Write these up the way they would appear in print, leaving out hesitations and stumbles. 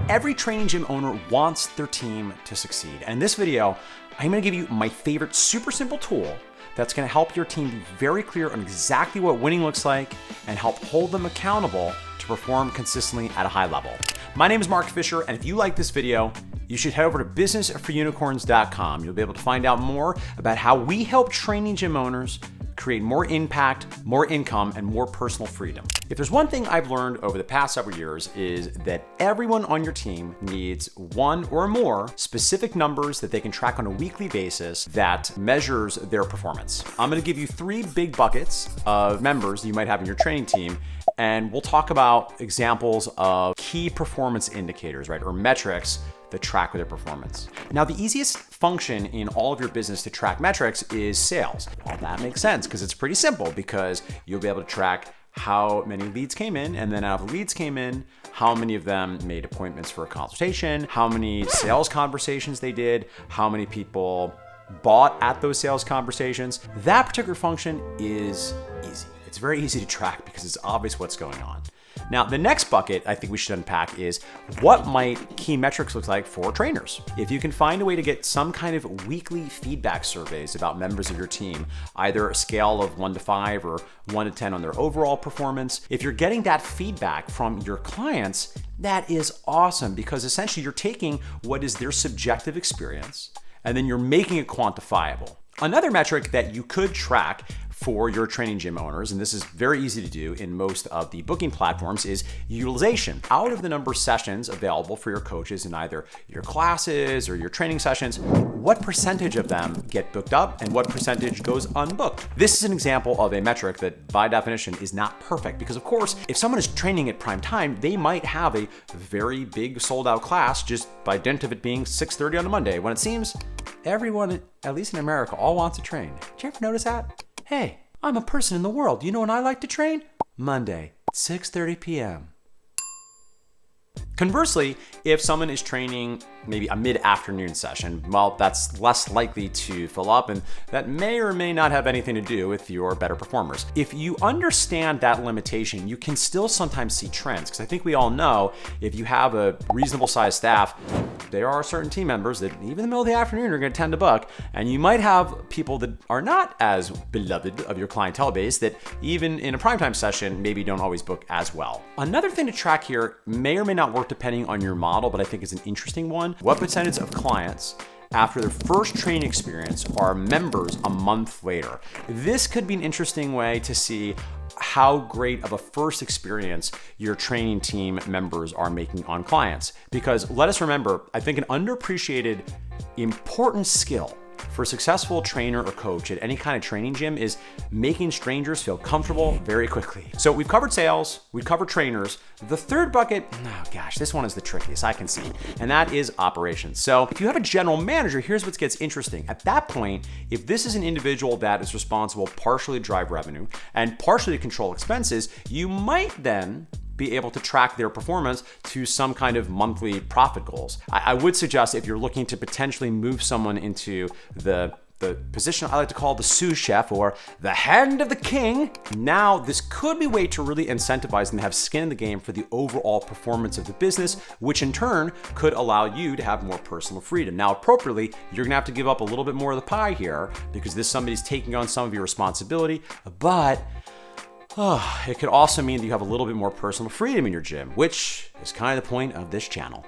Every training gym owner wants their team to succeed. And in this video, I'm gonna give you my favorite super simple tool that's gonna help your team be very clear on exactly what winning looks like and help hold them accountable to perform consistently at a high level. My name is Mark Fisher, and if you like this video, you should head over to businessforunicorns.com. You'll be able to find out more about how we help training gym owners create more impact, more income, and more personal freedom. If there's one thing I've learned over the past several years is that everyone on your team needs one or more specific numbers that they can track on a weekly basis that measures their performance. I'm gonna give you 3 big buckets of members you might have in your training team, and we'll talk about examples of key performance indicators, right, or metrics that track their performance. Now, the easiest function in all of your business to track metrics is sales. Well, that makes sense because it's pretty simple, because you'll be able to track how many leads came in, and then out of the leads came in, how many of them made appointments for a consultation, how many sales conversations they did, how many people bought at those sales conversations. That particular function is easy. It's very easy to track because it's obvious what's going on. Now, the next bucket I think we should unpack is what might key metrics look like for trainers. If you can find a way to get some kind of weekly feedback surveys about members of your team, either a scale of 1 to 5 or 1 to 10 on their overall performance, if you're getting that feedback from your clients, that is awesome, because essentially you're taking what is their subjective experience and then you're making it quantifiable. Another metric that you could track for your training gym owners, and this is very easy to do in most of the booking platforms, is utilization. Out of the number of sessions available for your coaches in either your classes or your training sessions, what percentage of them get booked up and what percentage goes unbooked? This is an example of a metric that by definition is not perfect, because of course, if someone is training at prime time, they might have a very big sold out class just by dint of it being 6:30 on a Monday, when it seems everyone, at least in America, all wants to train. Did you ever notice that? Hey, I'm a person in the world. You know when I like to train? Monday, 6:30 p.m. Conversely, if someone is training maybe a mid-afternoon session, well, that's less likely to fill up, and that may or may not have anything to do with your better performers. If you understand that limitation, you can still sometimes see trends, because I think we all know if you have a reasonable sized staff, there are certain team members that even in the middle of the afternoon are going to tend to book, and you might have people that are not as beloved of your clientele base that even in a primetime session maybe don't always book as well. Another thing to track here may or may not work depending on your model, but I think is an interesting one. What percentage of clients after their first training experience are members a month later? This could be an interesting way to see how great of a first experience your training team members are making on clients. Because let us remember, I think an underappreciated important skill for a successful trainer or coach at any kind of training gym is making strangers feel comfortable very quickly. So we've covered sales, we've covered trainers. The third bucket, oh gosh, this one is the trickiest I can see, and that is operations. So if you have a general manager, here's what gets interesting. At that point, if this is an individual that is responsible partially to drive revenue and partially to control expenses, you might then be able to track their performance to some kind of monthly profit goals. I would suggest, if you're looking to potentially move someone into the position I like to call the sous chef, or the hand of the king, now this could be a way to really incentivize them to have skin in the game for the overall performance of the business, which in turn could allow you to have more personal freedom. Now, appropriately, you're gonna have to give up a little bit more of the pie here, because this somebody's taking on some of your responsibility, but it could also mean that you have a little bit more personal freedom in your gym, which is kind of the point of this channel.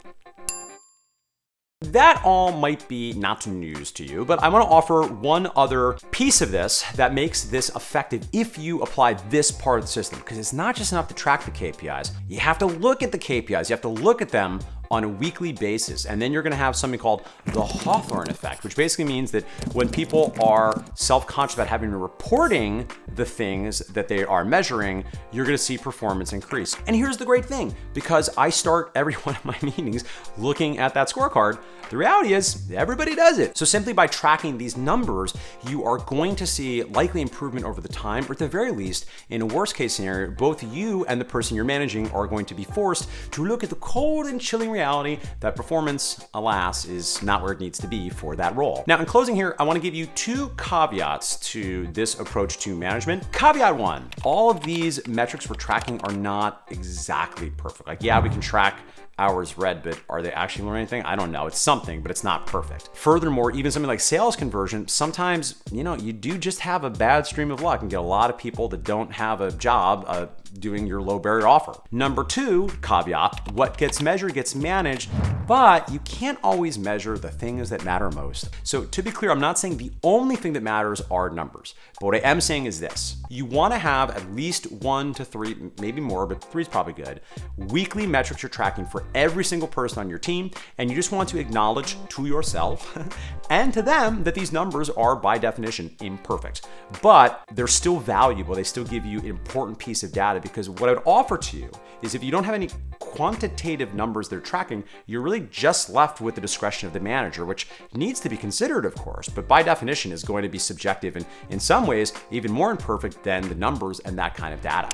That all might be not news to you, but I want to offer one other piece of this that makes this effective if you apply this part of the system, because it's not just enough to track the KPIs. You have to look at the KPIs. You have to look at them on a weekly basis. And then you're gonna have something called the Hawthorne effect, which basically means that when people are self-conscious about having to reporting the things that they are measuring, you're gonna see performance increase. And here's the great thing, because I start every one of my meetings looking at that scorecard, the reality is everybody does it. So simply by tracking these numbers, you are going to see likely improvement over the time, or at the very least, in a worst case scenario, both you and the person you're managing are going to be forced to look at the cold and chilling reality that performance, alas, is not where it needs to be for that role. Now, in closing here, I want to give you two caveats to this approach to management. Caveat one, all of these metrics we're tracking are not exactly perfect. Like, yeah, we can track hours read, but are they actually learning anything? I don't know. It's something, but it's not perfect. Furthermore, even something like sales conversion, sometimes, you do just have a bad stream of luck and get a lot of people that don't have a job doing your low barrier offer. Number 2, caveat, what gets measured gets managed, but you can't always measure the things that matter most. So to be clear, I'm not saying the only thing that matters are numbers, but what I am saying is this: you want to have at least 1 to 3, maybe more, but 3 is probably good, weekly metrics you're tracking for every single person on your team, and you just want to acknowledge to yourself and to them that these numbers are by definition imperfect, but they're still valuable. They still give you an important piece of data, because what I would offer to you is if you don't have any quantitative numbers they're tracking, you're really just left with the discretion of the manager, which needs to be considered, of course, but by definition is going to be subjective and in some ways even more imperfect than the numbers and that kind of data.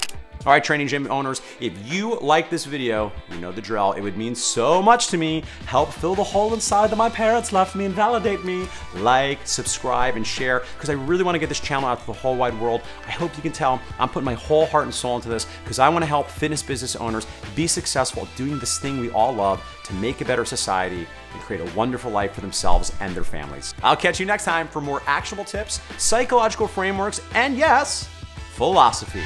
All right, training gym owners, if you like this video, you know the drill. It would mean so much to me. Help fill the hole inside that my parents left me and validate me. Like, subscribe, and share, because I really want to get this channel out to the whole wide world. I hope you can tell I'm putting my whole heart and soul into this, because I want to help fitness business owners be successful doing this thing we all love to make a better society and create a wonderful life for themselves and their families. I'll catch you next time for more actionable tips, psychological frameworks, and yes, philosophy.